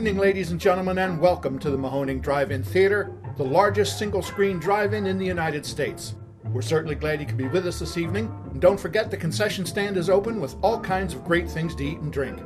evening, ladies and gentlemen, and welcome to the Mahoning Drive-In Theater, the largest single-screen drive-in in the United States. We're certainly glad you could be with us this evening, and don't forget the concession stand is open with all kinds of great things to eat and drink.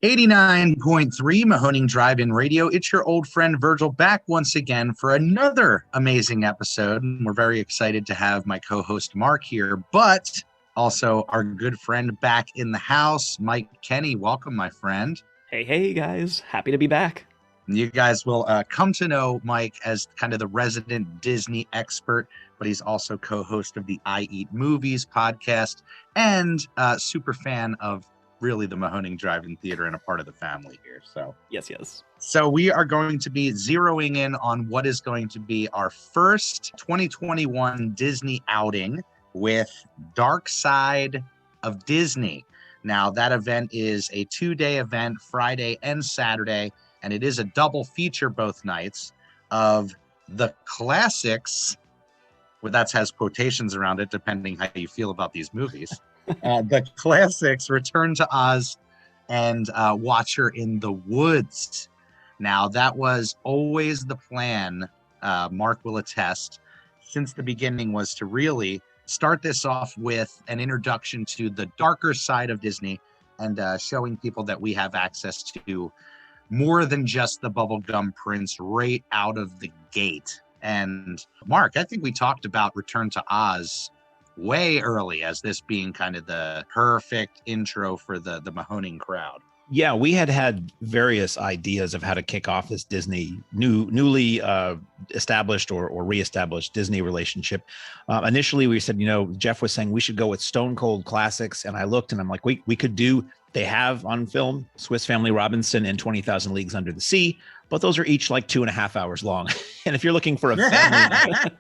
89.3 Mahoning Drive-In Radio. It's your old friend Virgil back once again for another amazing episode. And we're very excited to have my co-host Mark here, but also our good friend back in the house, Mike Kenny. Welcome, my friend. Hey, guys. Happy to be back. You guys will come to know Mike as kind of the resident Disney expert, but he's also co-host of the I Eat Movies podcast and super fan of really the Mahoning Drive-In Theater and a part of the family here. So Yes. So we are going to be zeroing in on what is going to be our first 2021 Disney outing with Dark Side of Disney. Now, that event is a 2-day event, Friday and Saturday, and it is a double feature both nights of the classics. Well, that has quotations around it, depending how you feel about these movies. The classics, Return to Oz and Watcher in the Woods. Now, that was always the plan, Mark will attest, since the beginning, was to really start this off with an introduction to the darker side of Disney and showing people that we have access to more than just the bubblegum prince right out of the gate. And Mark, I think we talked about Return to Oz way early as this being kind of the perfect intro for the Mahoning crowd. Yeah, we had various ideas of how to kick off this Disney newly established or reestablished Disney relationship. Initially, we said, Jeff was saying we should go with Stone Cold classics. And I looked and I'm like, we could do, they have on film Swiss Family Robinson and 20,000 Leagues Under the Sea, but those are each like 2.5 hours long. And if you're looking for a family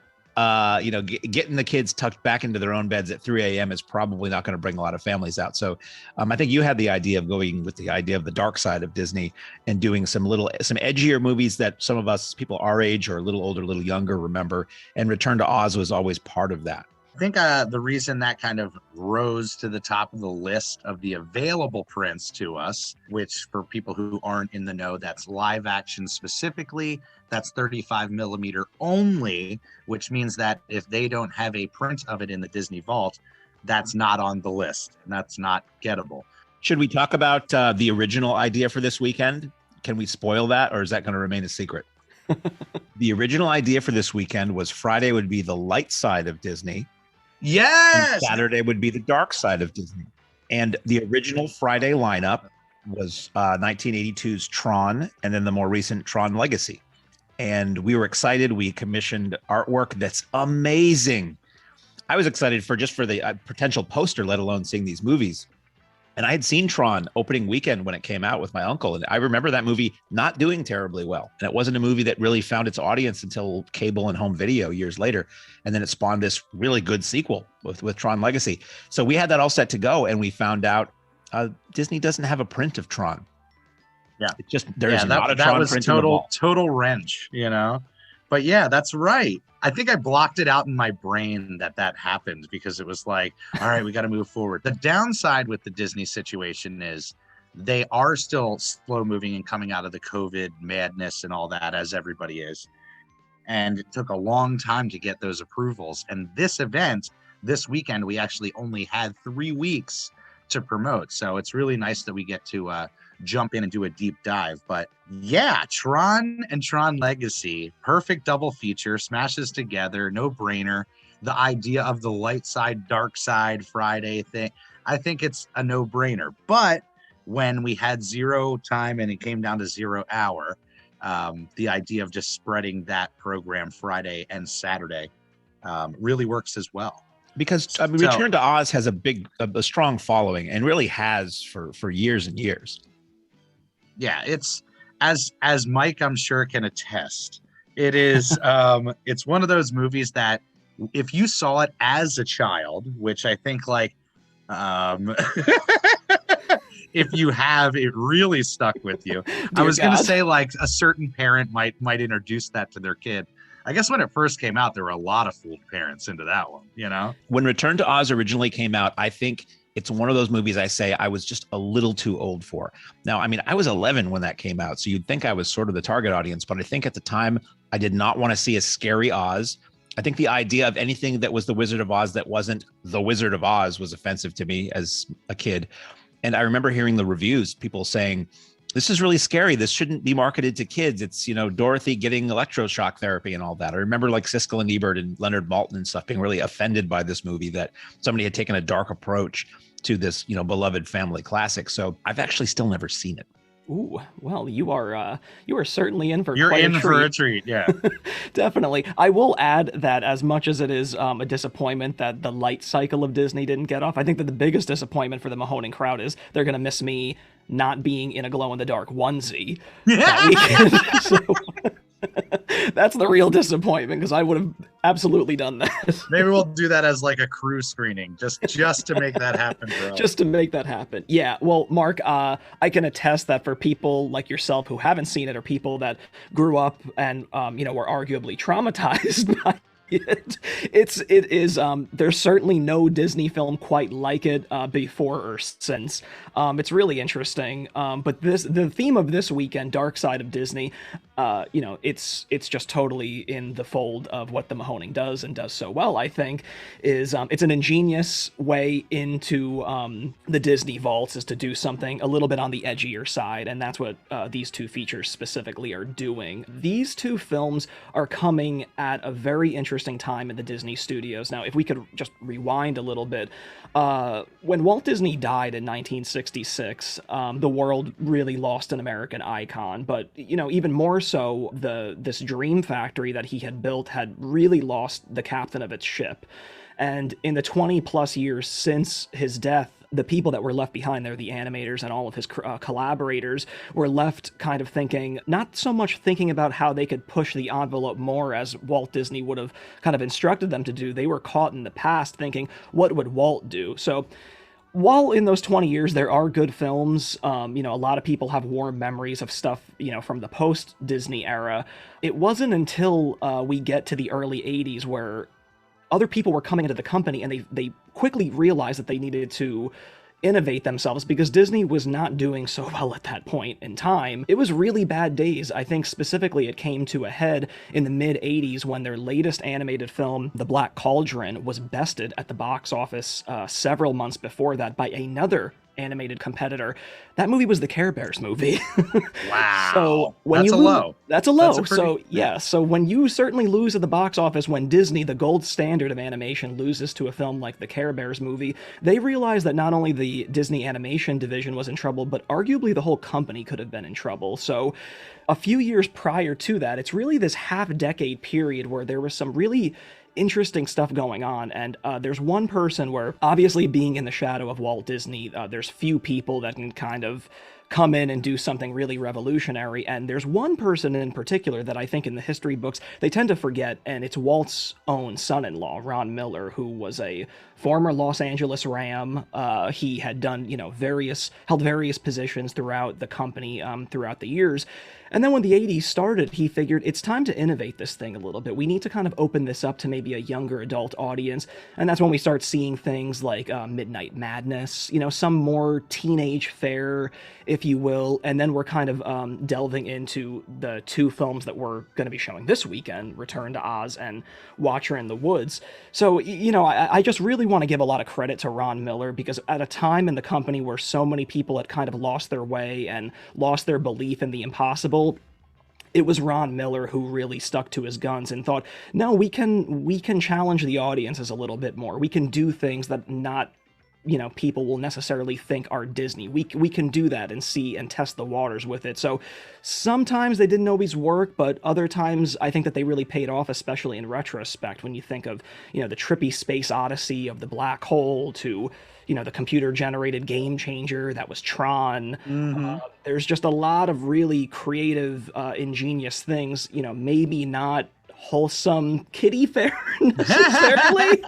getting the kids tucked back into their own beds at 3 a.m. is probably not going to bring a lot of families out. So I think you had the idea of going with the idea of the dark side of Disney and doing some edgier movies that some of us, people our age or a little older, a little younger, remember. And Return to Oz was always part of that. I think the reason that kind of rose to the top of the list of the available prints to us, which for people who aren't in the know, that's live action specifically, that's 35 millimeter only, which means that if they don't have a print of it in the Disney Vault, that's not on the list. That's not gettable. Should we talk about the original idea for this weekend? Can we spoil that, or is that going to remain a secret? The original idea for this weekend was Friday would be the light side of Disney. Yes! And Saturday would be the dark side of Disney. And the original Friday lineup was 1982's Tron and then the more recent Tron Legacy. And we were excited. We commissioned artwork that's amazing. I was excited for the potential poster, let alone seeing these movies. And I had seen Tron opening weekend when it came out with my uncle. And I remember that movie not doing terribly well. And it wasn't a movie that really found its audience until cable and home video years later. And then it spawned this really good sequel with Tron Legacy. So we had that all set to go. And we found out Disney doesn't have a print of Tron. Yeah. It's just, there's not a Tron print. That was total wrench, But yeah, that's right. I think I blocked it out in my brain that happened because it was like, all right, we got to move forward. The downside with the Disney situation is they are still slow moving and coming out of the COVID madness and all that, as everybody is. And it took a long time to get those approvals. And this event, this weekend, we actually only had 3 weeks to promote. So it's really nice that we get to jump in and do a deep dive. But yeah, Tron and Tron Legacy, perfect double feature, smashes together, no brainer. The idea of the light side, dark side Friday thing, I think it's a no brainer. But when we had 0 time and it came down to 0 hour, the idea of just spreading that program Friday and Saturday really works as well. Because Return to Oz has a strong following and really has for years and years. Yeah, it's as Mike, I'm sure, can attest. It is it's one of those movies that if you saw it as a child, which I think if you have, it really stuck with you. I was going to say like a certain parent might introduce that to their kid. I guess when it first came out, there were a lot of fooled parents into that one, When Return to Oz originally came out, I think it's one of those movies I say I was just a little too old for. Now, I mean, I was 11 when that came out, so you'd think I was sort of the target audience, but I think at the time I did not want to see a scary Oz. I think the idea of anything that was the Wizard of Oz that wasn't the Wizard of Oz was offensive to me as a kid. And I remember hearing the reviews, people saying, this is really scary. This shouldn't be marketed to kids. It's, Dorothy getting electroshock therapy and all that. I remember like Siskel and Ebert and Leonard Maltin and stuff being really offended by this movie, that somebody had taken a dark approach to this, beloved family classic. So I've actually still never seen it. Ooh, well, you are certainly in for You're quite in a treat. for a treat, yeah. Definitely. I will add that as much as it is a disappointment that the light cycle of Disney didn't get off, I think that the biggest disappointment for the Mahoning crowd is they're going to miss me not being in a glow-in-the-dark onesie that weekend. So that's the real disappointment, because I would have absolutely done that. Maybe we'll do that as like a crew screening, just to make that happen for us. Just to make that happen. Yeah. Well, Mark, I can attest that for people like yourself who haven't seen it, or people that grew up and were arguably traumatized by it is there's certainly no Disney film quite like it before or since. It's really interesting. But the theme of this weekend, Dark Side of Disney, it's just totally in the fold of what the Mahoning does, and does so well, I think, is it's an ingenious way into the Disney vaults, is to do something a little bit on the edgier side, and that's what these two features specifically are doing. These two films are coming at a very interesting time in the Disney studios. Now, if we could just rewind a little bit, when Walt Disney died in 1966, the world really lost an American icon, but even more so, this dream factory that he had built had really lost the captain of its ship. And in the 20 plus years since his death, the people that were left behind there, the animators and all of his collaborators, were left kind of thinking, not so much thinking about how they could push the envelope more as Walt Disney would have kind of instructed them to do. They were caught in the past thinking, what would Walt do? So while in those 20 years there are good films, a lot of people have warm memories of stuff, from the post-Disney era, it wasn't until we get to the early 80s where other people were coming into the company, and they quickly realized that they needed to innovate themselves, because Disney was not doing so well at that point in time. It was really bad days. I think specifically it came to a head in the mid-80s when their latest animated film, The Black Cauldron, was bested at the box office several months before that by another animated competitor. That movie was the Care Bears movie. Wow. So when that's you a low. That's a low. That's a So yeah. So when you certainly lose at the box office, when Disney, the gold standard of animation, loses to a film like the Care Bears movie, they realize that not only the Disney animation division was in trouble, but arguably the whole company could have been in trouble. So a few years prior to that, it's really this half-decade period where there was some really interesting stuff going on, and there's one person where, obviously being in the shadow of Walt Disney, there's few people that can kind of come in and do something really revolutionary, and there's one person in particular that I think in the history books they tend to forget, and it's Walt's own son-in-law, Ron Miller, who was a former Los Angeles Ram. He had done, held various positions throughout the company throughout the years. And then when the 80s started, he figured it's time to innovate this thing a little bit. We need to kind of open this up to maybe a younger adult audience. And that's when we start seeing things like Midnight Madness, some more teenage fare, if you will. And then we're kind of delving into the two films that we're going to be showing this weekend, Return to Oz and Watcher in the Woods. So, I just really want to give a lot of credit to Ron Miller, because at a time in the company where so many people had kind of lost their way and lost their belief in the impossible, it was Ron Miller who really stuck to his guns and thought, no, we can challenge the audiences a little bit more. We can do things that not, people will necessarily think are Disney. We can do that and see and test the waters with it. So sometimes they didn't always work, but other times I think that they really paid off, especially in retrospect, when you think of, the trippy space odyssey of the black hole to, the computer-generated game changer that was Tron. Mm-hmm. There's just a lot of really creative, ingenious things, maybe not wholesome kiddie fare necessarily.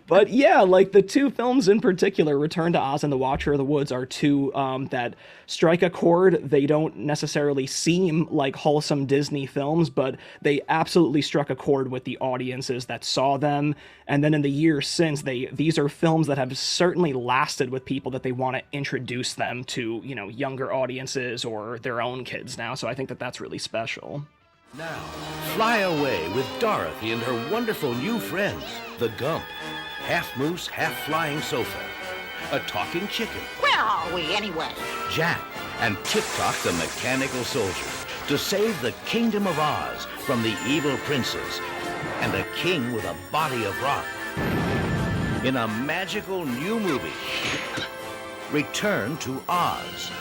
But yeah, like the two films in particular, Return to Oz and The Watcher of the Woods, are two that strike a chord. They don't necessarily seem like wholesome Disney films, but they absolutely struck a chord with the audiences that saw them. And then in the years since, these are films that have certainly lasted with people that they want to introduce them to, you know, younger audiences or their own kids now. So I think that that's really special. Now, fly away with Dorothy and her wonderful new friends, the Gump, half moose, half flying sofa, a talking chicken. Where are we anyway? Jack, and Tip-Top the mechanical soldier, to save the Kingdom of Oz from the evil princes and a king with a body of rock. In a magical new movie, Return to Oz.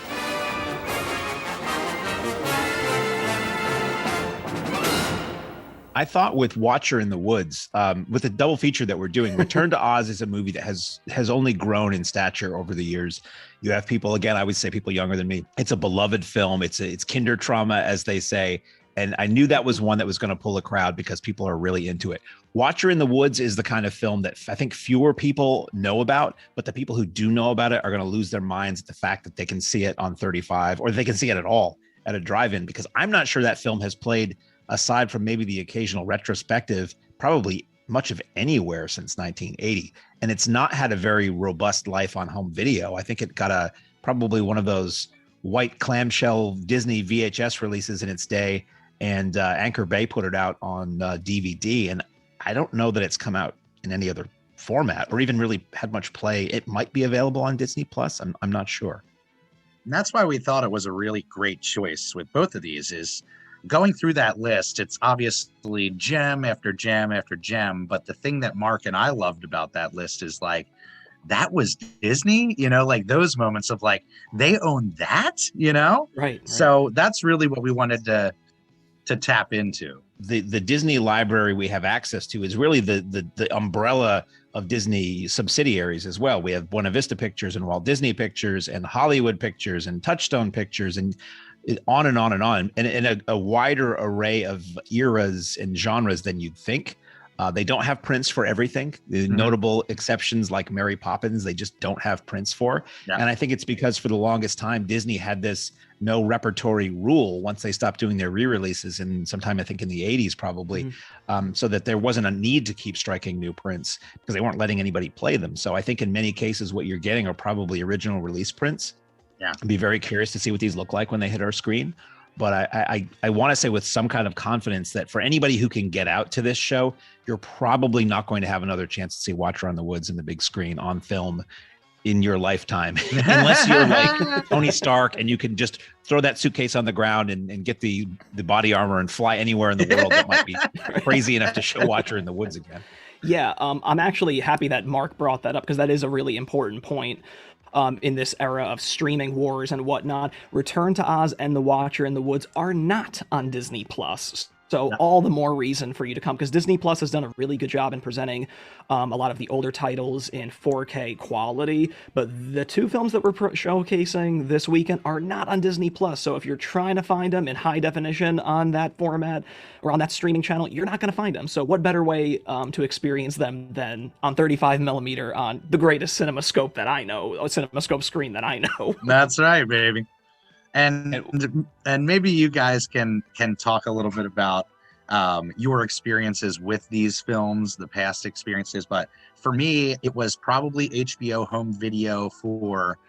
I thought with Watcher in the Woods, with the double feature that we're doing, Return to Oz is a movie that has only grown in stature over the years. You have people, again, I would say people younger than me. It's a beloved film. It's kinder trauma, as they say. And I knew that was one that was going to pull a crowd because people are really into it. Watcher in the Woods is the kind of film that I think fewer people know about, but the people who do know about it are going to lose their minds at the fact that they can see it on 35, or they can see it at all at a drive-in, because I'm not sure that film has played, aside from maybe the occasional retrospective, probably much of anywhere since 1980. And it's not had a very robust life on home video. I think it got probably one of those white clamshell Disney VHS releases in its day. And Anchor Bay put it out on DVD. And I don't know that it's come out in any other format or even really had much play. It might be available on Disney Plus. I'm not sure. And that's why we thought it was a really great choice with both of these. Is going through that list, it's obviously gem after gem after gem. But the thing that Mark and I loved about that list is like, that was Disney, you know, like those moments of like, they own that, you know? Right. So that's really what we wanted to tap into. The Disney library we have access to is really the umbrella of Disney subsidiaries as well. We have Buena Vista Pictures and Walt Disney Pictures and Hollywood Pictures and Touchstone Pictures and on and on and on, and in a wider array of eras and genres than you'd think. They don't have prints for everything. Notable exceptions like Mary Poppins, they just don't have prints for. Yeah. And I think it's because for the longest time, Disney had this no repertory rule once they stopped doing their re-releases, and sometime I think in the 80s probably, so that there wasn't a need to keep striking new prints because they weren't letting anybody play them. So I think in many cases what you're getting are probably original release prints. Yeah, I'd be very curious to see what these look like when they hit our screen. But I want to say with some kind of confidence that for anybody who can get out to this show, you're probably not going to have another chance to see Watcher on the Woods in the big screen on film in your lifetime, unless you're like Tony Stark and you can just throw that suitcase on the ground and get the body armor and fly anywhere in the world that might be crazy enough to show Watcher in the Woods again. Yeah, I'm actually happy that Mark brought that up because that is a really important point. In this era of streaming wars and whatnot, Return to Oz and The Watcher in the Woods are not on Disney Plus. So all the more reason for you to come, because Disney Plus has done a really good job in presenting a lot of the older titles in 4K quality. But the two films that we're showcasing this weekend are not on Disney Plus. So if you're trying to find them in high definition on that format or on that streaming channel, you're not going to find them. So what better way to experience them than on 35 millimeter on the greatest CinemaScope that I know, a CinemaScope screen that I know. That's right, baby. And maybe you guys can talk a little bit about your experiences with these films, the past experiences. But for me, it was probably HBO home video for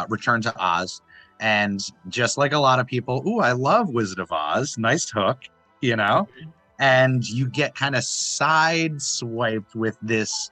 Return to Oz. And just like a lot of people, ooh, I love Wizard of Oz. Nice hook, you know? And you get kind of side-swiped with this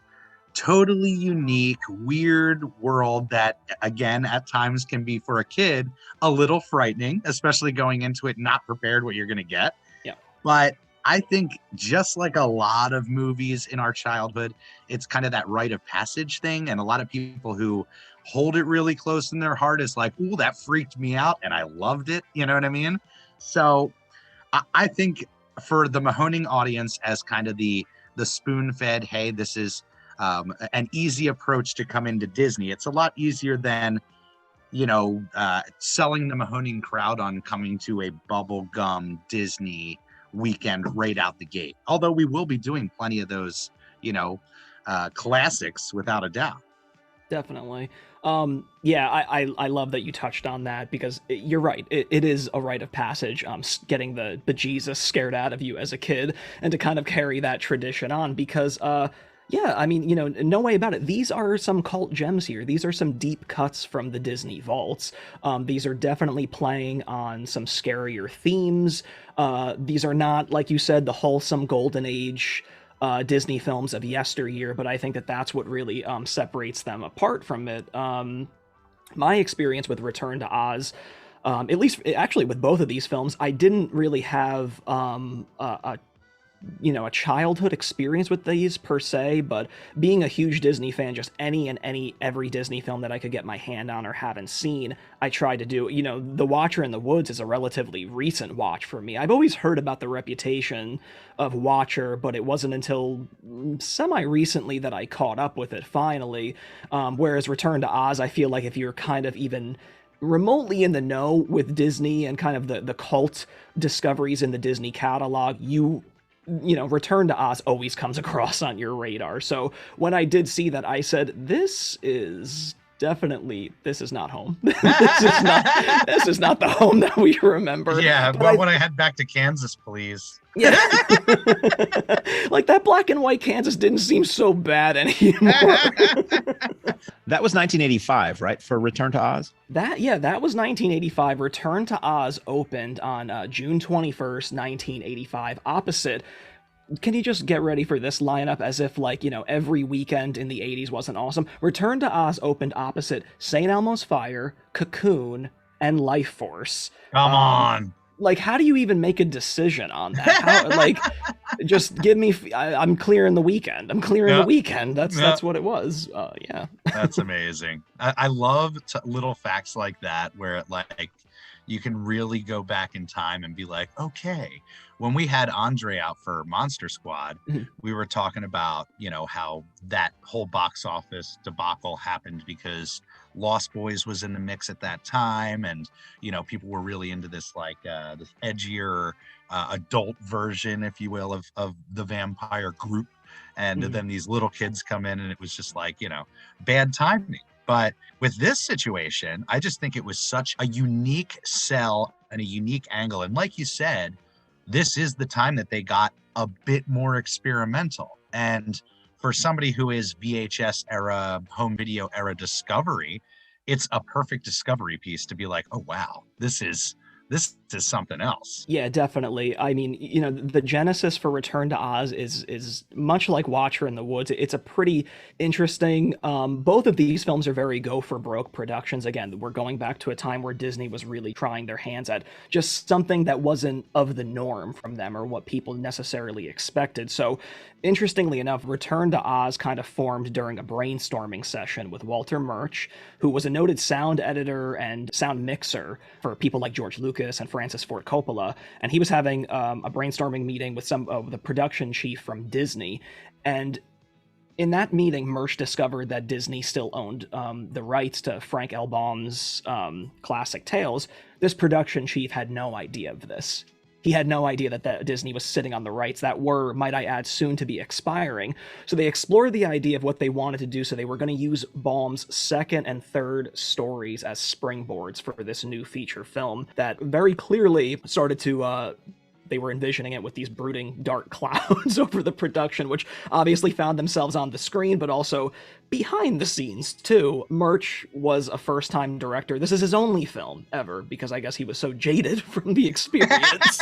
totally unique, weird world that, again, at times can be for a kid a little frightening, especially going into it not prepared what you're going to get. Yeah. But I think just like a lot of movies in our childhood, it's kind of that rite of passage thing. And a lot of people who hold it really close in their heart is like, ooh, that freaked me out and I loved it. You know what I mean? So I think for the Mahoning audience, as kind of the spoon-fed, hey, this is an easy approach to come into Disney. It's a lot easier than, you know, selling the Mahoning crowd on coming to a bubblegum Disney weekend right out the gate. Although we will be doing plenty of those, classics without a doubt. Definitely. Yeah, I love that you touched on that, because you're right. It is a rite of passage, getting the bejesus scared out of you as a kid, and to kind of carry that tradition on, because, yeah, I mean, no way about it. These are some cult gems here. These are some deep cuts from the Disney vaults. These are definitely playing on some scarier themes. These are not, like you said, the wholesome golden age Disney films of yesteryear, but I think that that's what really separates them apart from it. My experience with Return to Oz, at least actually with both of these films, I didn't really have a childhood experience with these per se, but being a huge Disney fan, just every Disney film that I could get my hand on or haven't seen, I tried to do. The Watcher in the Woods is a relatively recent watch for me. I've always heard about the reputation of Watcher, but it wasn't until semi-recently that I caught up with it finally. Whereas Return to Oz, I feel like if you're kind of even remotely in the know with Disney and kind of the cult discoveries in the Disney catalog, Return to Oz always comes across on your radar. So when I did see that, I said, this is not home. This is not the home that we remember. Yeah, but when I head back to Kansas, please. Yeah. Like, that black and white Kansas didn't seem so bad anymore. That was 1985, right, for Return to Oz? That was 1985. Return to Oz opened on June 21st, 1985, opposite. Can you just get ready for this lineup as if, every weekend in the 80s wasn't awesome? Return to Oz opened opposite St. Elmo's Fire, Cocoon, and Life Force. Come on. How do you even make a decision on that? Just give me. I'm clearing the weekend. The weekend. That's what it was. Yeah. That's amazing. I love little facts like that, where you can really go back in time and be like, okay, when we had Andre out for Monster Squad, we were talking about, how that whole box office debacle happened because Lost Boys was in the mix at that time. And, people were really into this, this edgier adult version, if you will, of the vampire group. And then these little kids come in, and it was just bad timing. But with this situation, I just think it was such a unique sell and a unique angle. And like you said, this is the time that they got a bit more experimental. And for somebody who is VHS era, home video era discovery, it's a perfect discovery piece to be like, oh, wow, this is something else. Yeah, definitely. I mean, the genesis for Return to Oz is much like Watcher in the Woods. It's a pretty interesting. Both of these films are very go for broke productions. Again, we're going back to a time where Disney was really trying their hands at just something that wasn't of the norm from them or what people necessarily expected. So, interestingly enough, Return to Oz kind of formed during a brainstorming session with Walter Murch, who was a noted sound editor and sound mixer for people like George Lucas and Francis Ford Coppola, and he was having a brainstorming meeting with some of the production chief from Disney. And in that meeting, Murch discovered that Disney still owned the rights to Frank L. Baum's classic tales. This production chief had no idea of this. He had no idea that Disney was sitting on the rights that were, might I add, soon to be expiring. So they explored the idea of what they wanted to do. So they were going to use Baum's second and third stories as springboards for this new feature film that very clearly started to they were envisioning it with these brooding dark clouds over the production, which obviously found themselves on the screen, but also behind the scenes too. Murch was a first-time director. This is his only film ever, because I guess he was so jaded from the experience.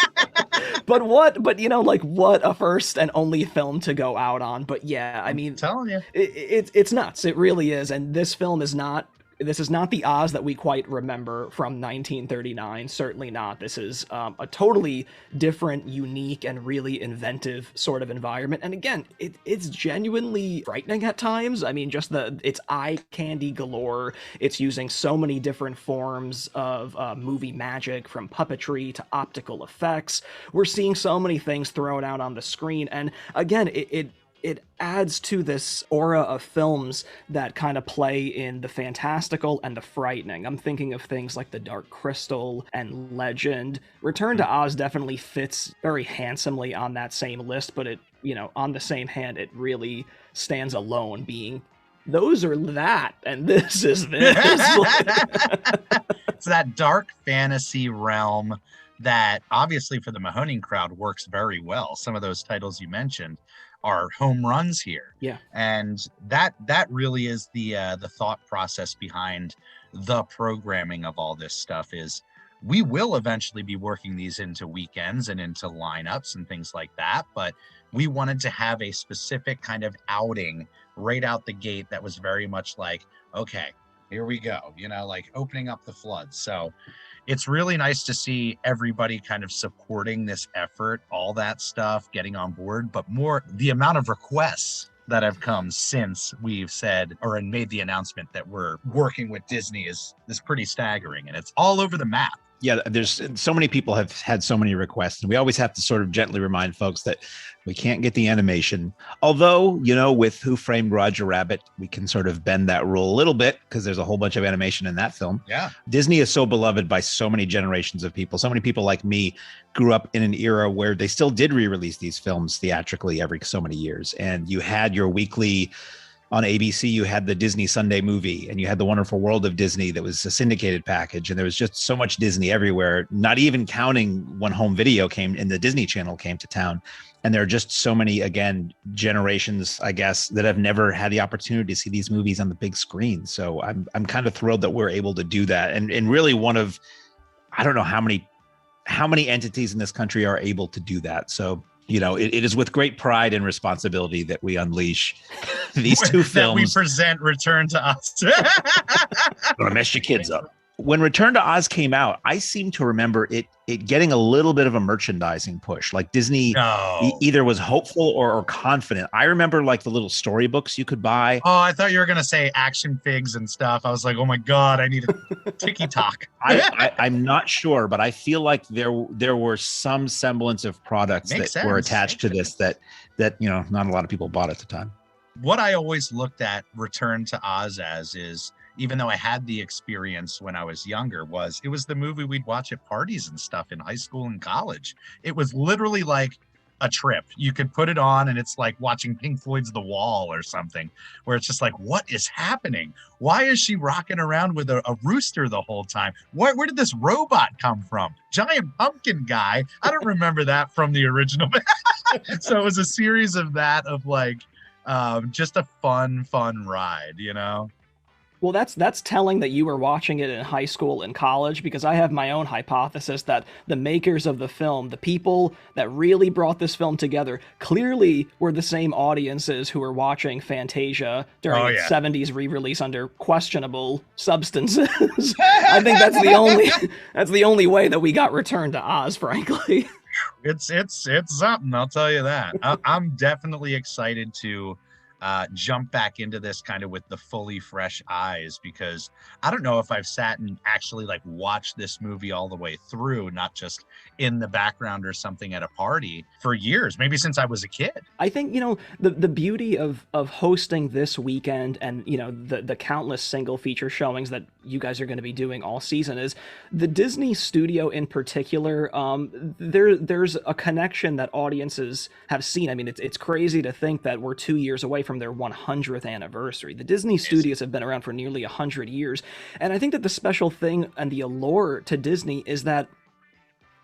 But what a first and only film to go out on. But yeah, I mean, I'm telling you, it's nuts. It really is. And this film is not. This is not the Oz that we quite remember from 1939. Certainly not. This is a totally different, unique, and really inventive sort of environment. And again, it's genuinely frightening at times. I mean, it's eye candy galore. It's using so many different forms of movie magic, from puppetry to optical effects. We're seeing so many things thrown out on the screen. And again, it adds to this aura of films that kind of play in the fantastical and the frightening. I'm thinking of things like The Dark Crystal and Legend. Return to Oz definitely fits very handsomely on that same list, but it, on the same hand, it really stands alone, being those are that, and this is this. It's that dark fantasy realm that obviously for the Mahoning crowd works very well. Some of those titles you mentioned are home runs here. Yeah. And that really is the thought process behind the programming of all this stuff. Is we will eventually be working these into weekends and into lineups and things like that, but we wanted to have a specific kind of outing right out the gate that was very much like, okay, here we go, like opening up the floods. So it's really nice to see everybody kind of supporting this effort, all that stuff, getting on board, but more the amount of requests that have come since we've said or made the announcement that we're working with Disney is pretty staggering, and it's all over the map. Yeah, there's so many people have had so many requests, and we always have to sort of gently remind folks that we can't get the animation. Although, with Who Framed Roger Rabbit, we can sort of bend that rule a little bit because there's a whole bunch of animation in that film. Yeah. Disney is so beloved by so many generations of people. So many people like me grew up in an era where they still did re-release these films theatrically every so many years. And you had your weekly... On ABC, you had the Disney Sunday movie, and you had The Wonderful World of Disney that was a syndicated package, and there was just so much Disney everywhere, not even counting when home video came and the Disney Channel came to town. And there are just so many, again, generations, I guess, that have never had the opportunity to see these movies on the big screen. So I'm kind of thrilled that we're able to do that. And really one of, I don't know how many entities in this country are able to do that. So it is with great pride and responsibility that we unleash these two films. That we present Return to Oz. Gonna mess your kids up. When Return to Oz came out, I seem to remember it getting a little bit of a merchandising push. Like Disney either was hopeful or confident. I remember like the little storybooks you could buy. Oh, I thought you were going to say action figs and stuff. I was like, oh my God, I need a tiki-talk. I'm not sure, but I feel like there were some semblance of products were attached to this that not a lot of people bought at the time. What I always looked at Return to Oz as is, even though I had the experience when I was younger, it was the movie we'd watch at parties and stuff in high school and college. It was literally like a trip. You could put it on and it's like watching Pink Floyd's The Wall or something, where it's just like, what is happening? Why is she rocking around with a rooster the whole time? Where did this robot come from? Giant pumpkin guy. I don't remember that from the original. So it was a series of that, of like, just a fun ride, Well, that's telling that you were watching it in high school and college, because I have my own hypothesis that the makers of the film, the people that really brought this film together, clearly were the same audiences who were watching Fantasia during its 70s re-release under questionable substances. I think that's the only way that we got Return to Oz, frankly. It's something, I'll tell you that. I'm definitely excited to jump back into this kind of with the fully fresh eyes, because I don't know if I've sat and actually like watched this movie all the way through, not just in the background or something at a party, for years, maybe since I was a kid. I think, the beauty of hosting this weekend and, the countless single feature showings that you guys are going to be doing all season is the Disney studio in particular. There's a connection that audiences have seen. I mean, it's crazy to think that we're 2 years away from their 100th anniversary. The Disney studios have been around for nearly 100 years. And I think that the special thing and the allure to Disney is that,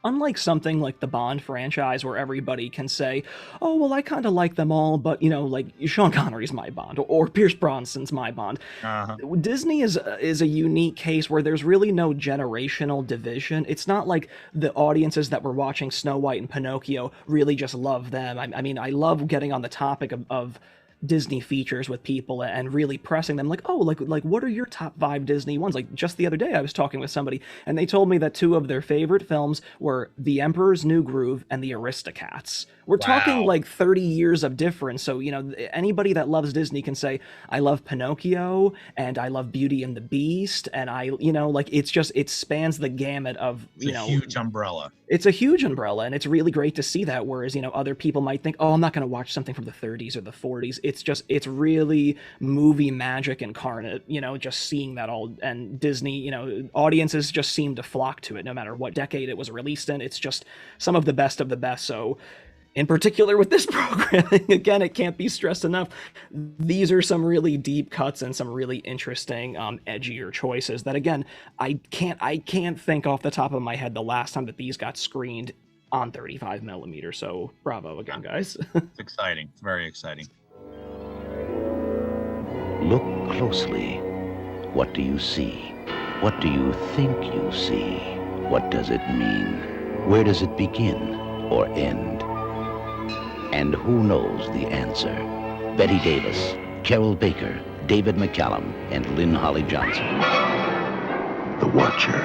unlike something like the Bond franchise where everybody can say, oh, well, I kind of like them all, but, like Sean Connery's my Bond or Pierce Brosnan's my Bond. Disney is a unique case where there's really no generational division. It's not like the audiences that were watching Snow White and Pinocchio really just love them. I mean, I love getting on the topic of Disney features with people and really pressing them, like, oh, like what are your top 5 Disney ones? Like just the other day I was talking with somebody and they told me that 2 of their favorite films were The Emperor's New Groove and The Aristocats, We're talking Wow. like 30 years of difference. So, anybody that loves Disney can say, I love Pinocchio and I love Beauty and the Beast. And it spans the gamut of, It's a huge umbrella. It's a huge umbrella, and it's really great to see that. Whereas, other people might think, oh, I'm not going to watch something from the 30s or the 40s. It's really movie magic incarnate, just seeing that all. And Disney, audiences just seem to flock to it no matter what decade it was released in. It's just some of the best of the best. So, in particular with this programming, again, it can't be stressed enough. These are some really deep cuts and some really interesting, edgier choices that, again, I can't think off the top of my head the last time that these got screened on 35 millimeter. So bravo again, guys. It's exciting. It's very exciting. Look closely. What do you see? What do you think you see? What does it mean? Where does it begin or end? And who knows the answer? Betty Davis, Carol Baker, David McCallum, and Lynn Holly Johnson. The Watcher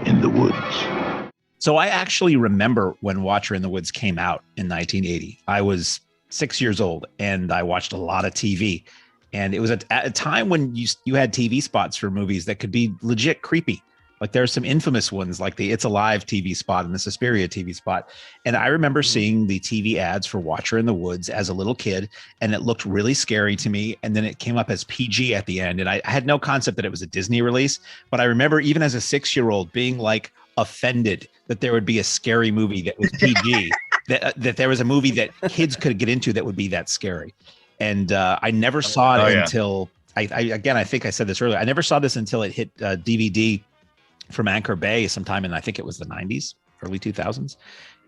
in the Woods. So I actually remember when Watcher in the Woods came out in 1980. I was 6 years old and I watched a lot of TV. And it was at a time when you had TV spots for movies that could be legit creepy. Like there's some infamous ones like the It's Alive TV spot and the Suspiria TV spot. And I remember seeing the TV ads for Watcher in the Woods as a little kid, and it looked really scary to me. And then it came up as PG at the end. And I had no concept that it was a Disney release, but I remember even as a 6-year-old being like offended that there would be a scary movie that was PG, that there was a movie that kids could get into that would be that scary. And I never saw it until I think I said this earlier. I never saw this until it hit DVD from Anchor Bay sometime in, I think it was the 90s, early 2000s.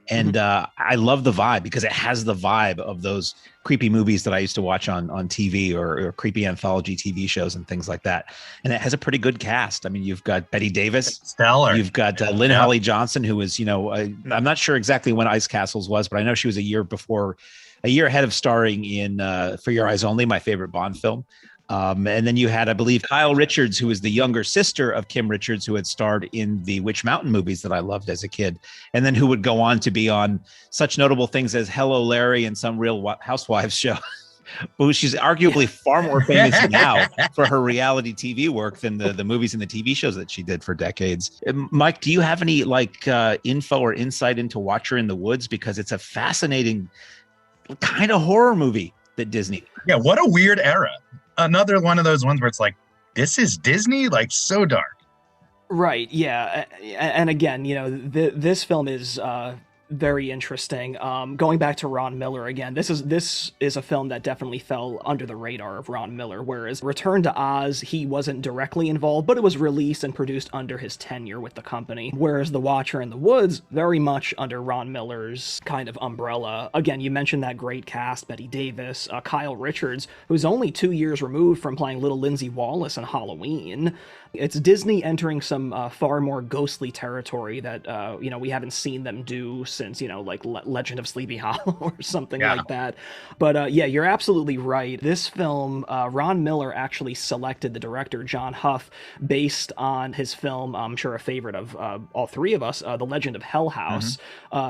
And I love the vibe because it has the vibe of those creepy movies that I used to watch on TV or creepy anthology TV shows and things like that. And it has a pretty good cast. I mean, you've got Betty Davis. Stellar. You've got Lynn Holly Johnson, who was, I'm not sure exactly when Ice Castles was, but I know she was a year ahead of starring in For Your Eyes Only, my favorite Bond film. And then you had, I believe, Kyle Richards, who was the younger sister of Kim Richards, who had starred in the Witch Mountain movies that I loved as a kid, and then who would go on to be on such notable things as Hello, Larry and Some Real Housewives show. But she's arguably far more famous now for her reality TV work than the movies and the TV shows that she did for decades. Mike, do you have any info or insight into Watcher in the Woods? Because it's a fascinating kind of horror movie that Disney. Yeah, what a weird era. Another one of those ones where it's like, this is Disney, like so dark. Right. Yeah. And again, this film is very interesting. Going back to Ron Miller again, this is a film that definitely fell under the radar of Ron Miller, whereas Return to Oz, he wasn't directly involved, but it was released and produced under his tenure with the company. Whereas The Watcher in the Woods, very much under Ron Miller's kind of umbrella. Again, you mentioned that great cast, Betty Davis, Kyle Richards, who's only 2 years removed from playing little Lindsay Wallace in Halloween. It's Disney entering some far more ghostly territory that, we haven't seen them do since, like Legend of Sleepy Hollow or something like that. But you're absolutely right. This film, Ron Miller actually selected the director, John Huff, based on his film, I'm sure a favorite of all three of us, The Legend of Hell House.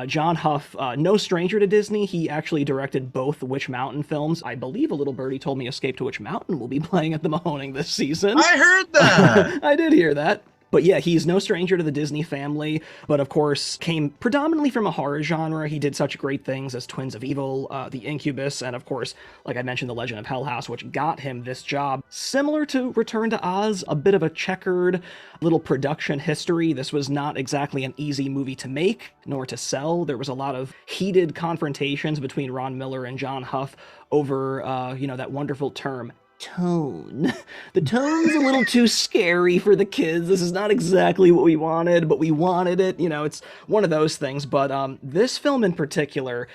John Huff, no stranger to Disney. He actually directed both Witch Mountain films. I believe a little birdie told me Escape to Witch Mountain will be playing at the Mahoning this season. I heard that. I did hear that. But yeah, he's no stranger to the Disney family, but of course came predominantly from a horror genre. He did such great things as Twins of Evil, The Incubus, and of course, like I mentioned, The Legend of Hell House, which got him this job. Similar to Return to Oz, a bit of a checkered little production history. This was not exactly an easy movie to make, nor to sell. There was a lot of heated confrontations between Ron Miller and John Huff over, that wonderful term, tone. The tone's a little too scary for the kids. This is not exactly what we wanted, but we wanted it. It's one of those things. But this film in particular,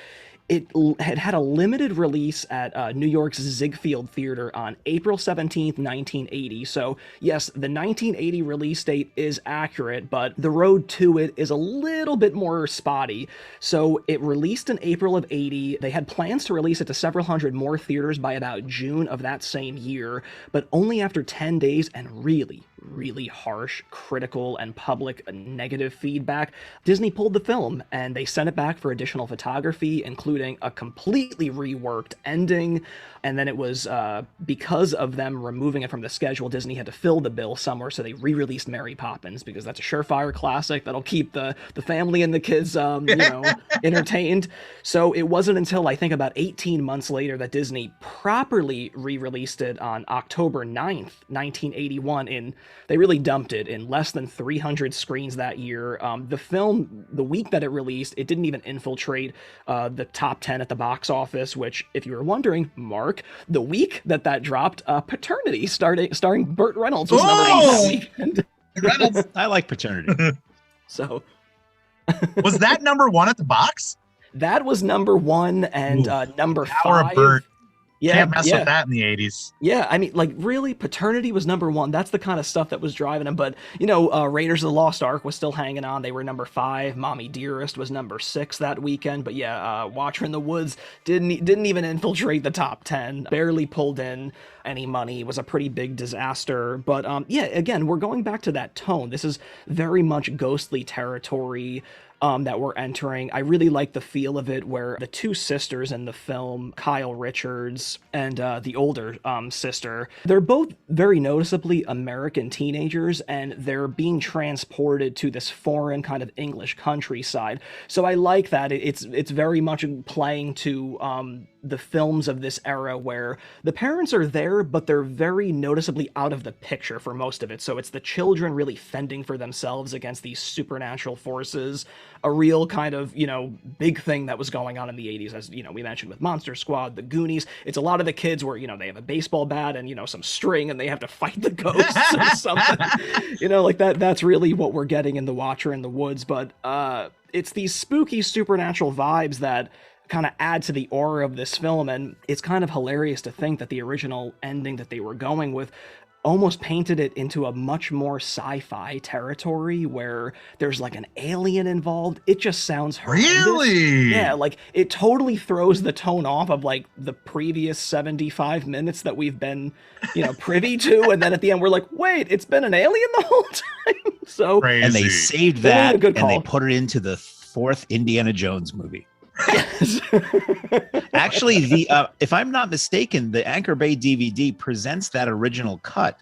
it had a limited release at New York's Ziegfeld Theater on April 17th, 1980. So yes, the 1980 release date is accurate, but the road to it is a little bit more spotty. So it released in April of 80. They had plans to release it to several hundred more theaters by about June of that same year, but only after 10 days and really, really harsh, critical, and public negative feedback, Disney pulled the film and they sent it back for additional photography, including a completely reworked ending. And then it was because of them removing it from the schedule, Disney had to fill the bill somewhere, so they re-released Mary Poppins because that's a surefire classic that'll keep the family and the kids, entertained. So it wasn't until I think about 18 months later that Disney properly re-released it on October 9th, 1981. They really dumped it in less than 300 screens that year. The film, the week that it released, it didn't even infiltrate the top 10 at the box office, which, if you were wondering, Mark, the week that dropped, Paternity, starring Burt Reynolds, was number 8 that weekend. Reynolds. I like Paternity. So was that number 1 at the box? That was number 1, and number 5. Power of Burt. Yeah, can't mess with that in the 80s. Yeah, I mean, like, really, Paternity was number 1. That's the kind of stuff that was driving them. But, Raiders of the Lost Ark was still hanging on. They were number 5. Mommy Dearest was number 6 that weekend. But yeah, Watcher in the Woods didn't even infiltrate the top 10. Barely pulled in any money. It was a pretty big disaster. But again, we're going back to that tone. This is very much ghostly territory that we're entering. I really like the feel of it, where the two sisters in the film, Kyle Richards and the older sister, they're both very noticeably American teenagers, and they're being transported to this foreign kind of English countryside. So I like that. It's very much playing to the films of this era where the parents are there, but they're very noticeably out of the picture for most of it. So it's the children really fending for themselves against these supernatural forces, a real kind of, big thing that was going on in the 80s, as, we mentioned with Monster Squad, the Goonies. It's a lot of the kids where, they have a baseball bat and, some string and they have to fight the ghosts or something, like that. That's really what we're getting in The Watcher in the Woods. But it's these spooky supernatural vibes that kind of add to the aura of this film, and it's kind of hilarious to think that the original ending that they were going with almost painted it into a much more sci-fi territory where there's like an alien involved. It just sounds horrendous. Really? Yeah, like it totally throws the tone off of like the previous 75 minutes that we've been, privy to, and then at the end we're like, wait, it's been an alien the whole time. So crazy. And they saved that and call. they put it into the 4th Indiana Jones movie. Yes. Actually, if I'm not mistaken, the Anchor Bay DVD presents that original cut,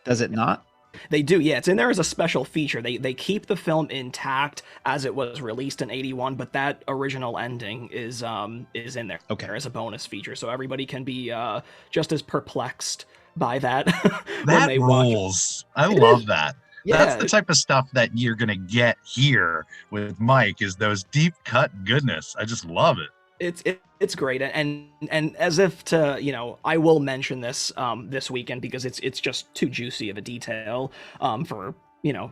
does it not? They do, yeah. It's in there as a special feature. They keep the film intact as it was released in '81, but that original ending is in there as a bonus feature, so everybody can be just as perplexed by that when they rules. I love that. Yeah. That's the type of stuff that you're going to get here with Mike, is those deep cut goodness. I just love it. It's great. And as if to, I will mention this this weekend because it's just too juicy of a detail for,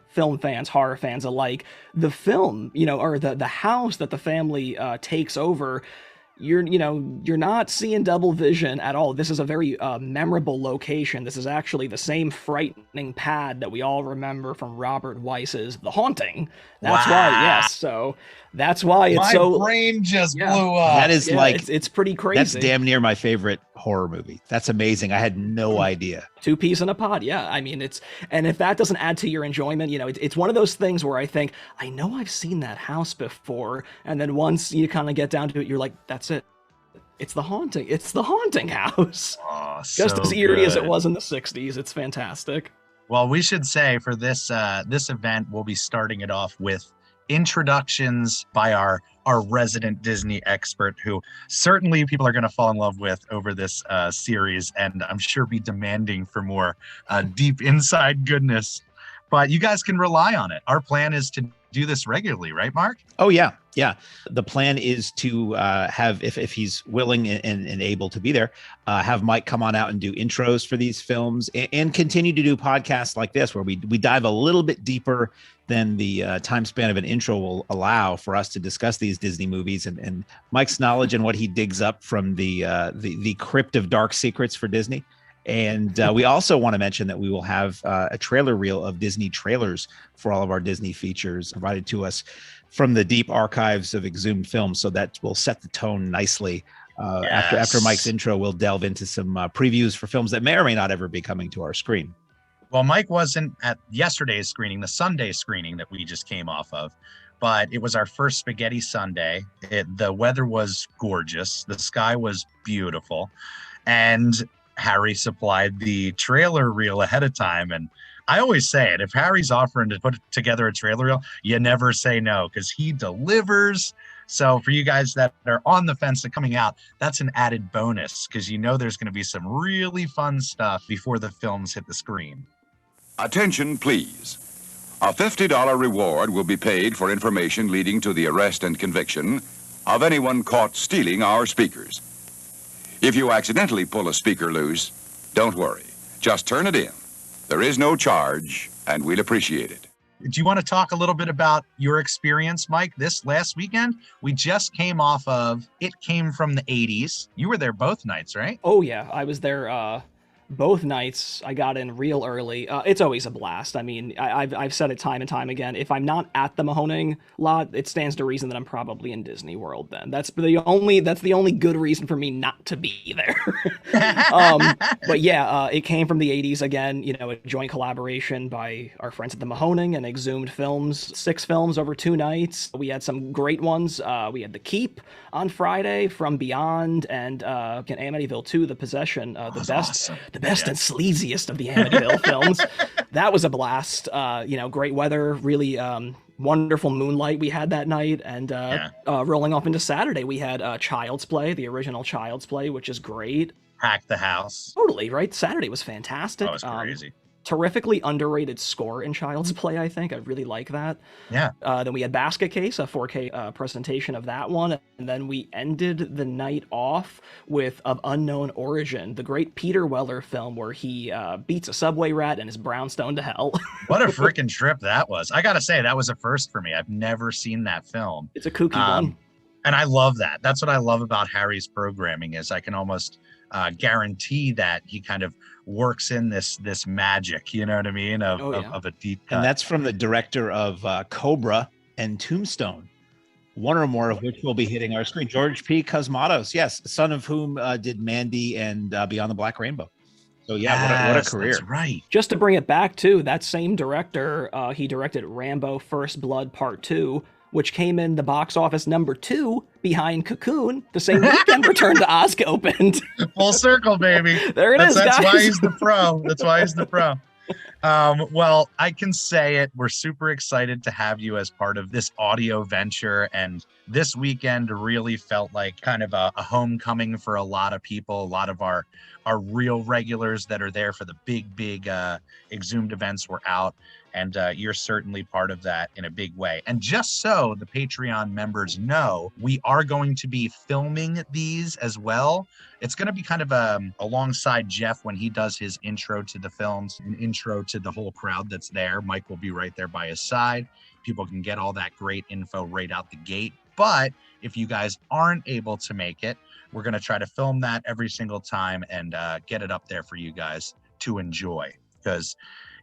film fans, horror fans alike. The film, or the house that the family takes over, you're not seeing double vision at all. This is a very memorable location. This is actually the same frightening pad that we all remember from Robert Weiss's The Haunting. That's why, yes. So that's why it's my brain just blew up. That is it's pretty crazy. That's damn near my favorite horror movie. That's amazing. I had no idea. 2 peas in a pod. Yeah. I mean, and if that doesn't add to your enjoyment, it's one of those things where I think, I know I've seen that house before. And then once you kind of get down to it, you're like, that's it. It's The Haunting. It's The Haunting house. Oh, just so as eerie as it good. was in the 60s. It's fantastic. Well, we should say for this event, we'll be starting it off with introductions by our resident Disney expert, who certainly people are going to fall in love with over this series, and I'm sure be demanding for more deep inside goodness. But you guys can rely on it. Our plan is to do this regularly, right, Mark? Oh, yeah. Yeah. The plan is to have, if he's willing and able to be there, have Mike come on out and do intros for these films and continue to do podcasts like this, where we dive a little bit deeper than the time span of an intro will allow for us to discuss these Disney movies, and Mike's knowledge and what he digs up from the crypt of dark secrets for Disney. And we also want to mention that we will have a trailer reel of Disney trailers for all of our Disney features provided to us from the deep archives of Exhumed Films. So that will set the tone nicely. After Mike's intro, we'll delve into some previews for films that may or may not ever be coming to our screen. Well, Mike wasn't at yesterday's screening, the Sunday screening that we just came off of, but it was our first Spaghetti Sunday. The weather was gorgeous. The sky was beautiful. And Harry supplied the trailer reel ahead of time. And I always say it, if Harry's offering to put together a trailer reel, you never say no, because he delivers. So for you guys that are on the fence of coming out, that's an added bonus, because you know there's going to be some really fun stuff before the films hit the screen. Attention, please. A $50 reward will be paid for information leading to the arrest and conviction of anyone caught stealing our speakers. If you accidentally pull a speaker loose, don't worry. Just turn it in. There is no charge, and we'd appreciate it. Do you want to talk a little bit about your experience, Mike, this last weekend? We just came off of It Came from the 80s. You were there both nights, right? Oh, yeah. I was there both nights. I got in real early. It's always a blast. I mean, I've said it time and time again. If I'm not at the Mahoning lot, it stands to reason that I'm probably in Disney World then. That's the only good reason for me not to be there. But yeah, It Came from the 80s again, you know, a joint collaboration by our friends at the Mahoning and Exhumed Films. 6 films over 2 nights. We had some great ones. We had The Keep on Friday, From Beyond, and Amityville 2, The Possession, the best and sleaziest of the Amityville films. That was a blast. You know, great weather, really wonderful moonlight we had that night, and rolling off into Saturday, we had Child's Play, the original Child's Play, which is great. Packed the house. Totally, right? Saturday was fantastic. That was crazy. Terrifically underrated score in Child's Play, I think. I really like that. Yeah. Then we had Basket Case, a 4K presentation of that one. And then we ended the night off with Of Unknown Origin, the great Peter Weller film where he beats a subway rat and is brownstone to hell. What a freaking trip that was. I got to say, that was a first for me. I've never seen that film. It's a kooky one. And I love that. That's what I love about Harry's programming, is I can almost guarantee that he kind of works in this magic, you know what I mean, of a deep cut. And that's from the director of Cobra and Tombstone, one or more of which will be hitting our screen. George P. Cosmatos, yes, son of whom did Mandy and Beyond the Black Rainbow. So yeah, what a career. That's right. Just to bring it back to that same director, he directed Rambo First Blood Part 2, which came in the box office number 2 behind Cocoon the same weekend Return to Oz opened. Full circle, baby. There it is, That's guys. why he's the pro. That's why he's the pro. Well, I can say it. We're super excited to have you as part of this audio venture. And this weekend really felt like kind of a homecoming for a lot of people. A lot of our real regulars that are there for the big Exhumed events were out. And you're certainly part of that in a big way. And just so the Patreon members know, we are going to be filming these as well. It's going to be kind of alongside Jeff when he does his intro to the films, an intro to the whole crowd that's there. Mike will be right there by his side. People can get all that great info right out the gate. But if you guys aren't able to make it, we're going to try to film that every single time and get it up there for you guys to enjoy, because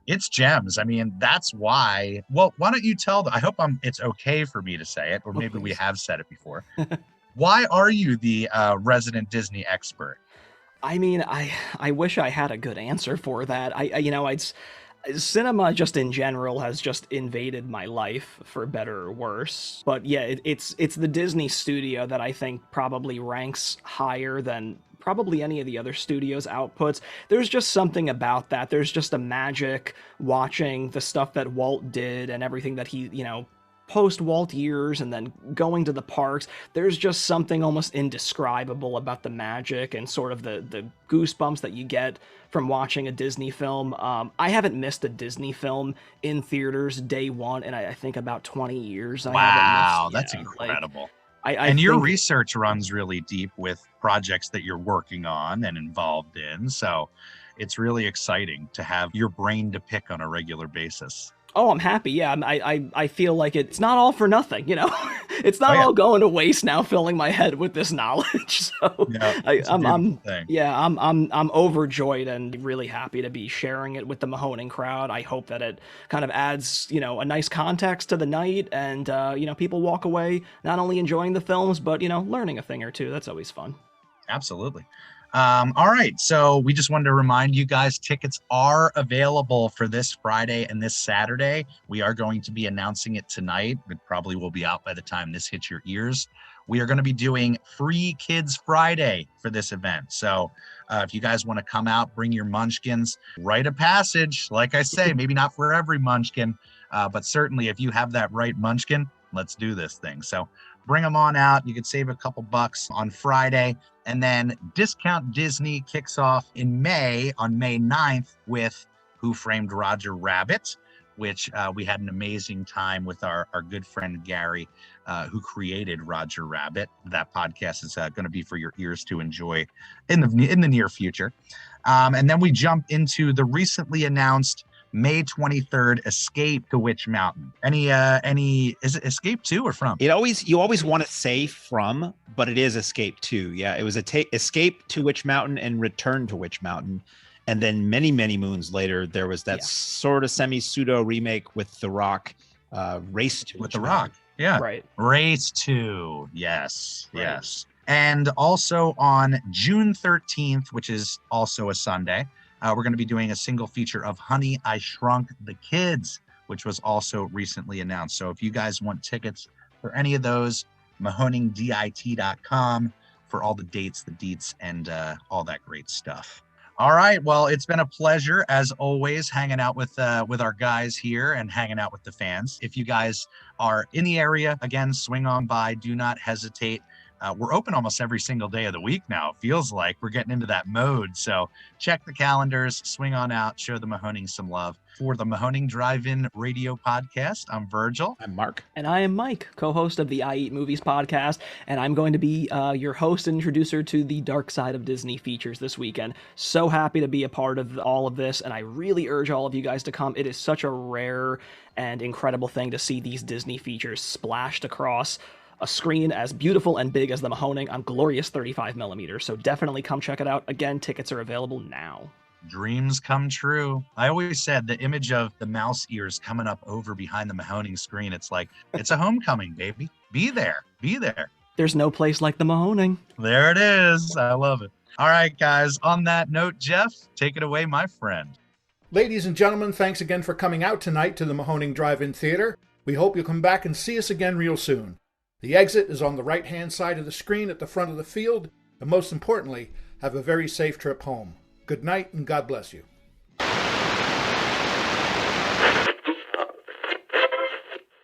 it's gems. I mean, that's why. Well, why don't you tell them? I hope it's okay for me to say it, or maybe we have said it before. Why are you the resident Disney expert? I mean, I wish I had a good answer for that. Cinema just in general has just invaded my life, for better or worse. But yeah, it's the Disney studio that I think probably ranks higher than probably any of the other studios' outputs. There's just something about that. There's just a magic watching the stuff that Walt did and everything that he, post-Walt years and then going to the parks. There's just something almost indescribable about the magic and sort of the goosebumps that you get from watching a Disney film. I haven't missed a Disney film in theaters day one in I think about 20 years. Wow, that's incredible. And your research runs really deep with projects that you're working on and involved in. So it's really exciting to have your brain to pick on a regular basis. Oh, I'm happy. Yeah, I feel like it's not all for nothing, It's not all going to waste now, filling my head with this knowledge. So I'm overjoyed and really happy to be sharing it with the Mahoning crowd. I hope that it kind of adds, a nice context to the night, and people walk away not only enjoying the films but learning a thing or two. That's always fun. Absolutely. All right, so we just wanted to remind you guys, tickets are available for this Friday and this Saturday. We are going to be announcing it tonight. It probably will be out by the time this hits your ears. We are going to be doing Free Kids Friday for this event. So if you guys want to come out, bring your munchkins, write a passage. Like I say, maybe not for every munchkin, but certainly if you have that right munchkin, let's do this thing. So bring them on out. You could save a couple bucks on Friday. And then Discount Disney kicks off in May, on May 9th, with Who Framed Roger Rabbit, which we had an amazing time with our good friend Gary, who created Roger Rabbit. That podcast is going to be for your ears to enjoy in the near future. And then we jump into the recently announced May 23rd, Escape to Witch Mountain. Is it Escape to or from? You always want to say from, but it is Escape to. Yeah, it was Escape to Witch Mountain and Return to Witch Mountain. And then many, many moons later, there was that sort of semi-pseudo remake with The Rock, Race to With The Rock. Yeah. Right. Race to. Yes. Right. Yes. And also on June 13th, which is also a Sunday, we're going to be doing a single feature of Honey, I Shrunk the Kids, which was also recently announced. So if you guys want tickets for any of those, mahoningdit.com for all the dates, the deets, and all that great stuff. All right. Well, it's been a pleasure, as always, hanging out with our guys here and hanging out with the fans. If you guys are in the area, again, swing on by. Do not hesitate. We're open almost every single day of the week now. It feels like we're getting into that mode. So check the calendars, swing on out, show the Mahoning some love. For the Mahoning Drive-In Radio Podcast, I'm Virgil. I'm Mark. And I am Mike, co-host of the I Eat Movies podcast, and I'm going to be your host and introducer to the Dark Side of Disney features this weekend. So happy to be a part of all of this, and I really urge all of you guys to come. It is such a rare and incredible thing to see these Disney features splashed across a screen as beautiful and big as the Mahoning on glorious 35mm. So definitely come check it out. Again, tickets are available now. Dreams come true. I always said the image of the mouse ears coming up over behind the Mahoning screen, it's like, it's a homecoming, baby. Be there. Be there. There's no place like the Mahoning. There it is. I love it. All right, guys. On that note, Jeff, take it away, my friend. Ladies and gentlemen, thanks again for coming out tonight to the Mahoning Drive-In Theater. We hope you'll come back and see us again real soon. The exit is on the right-hand side of the screen at the front of the field, and most importantly, have a very safe trip home. Good night, and God bless you.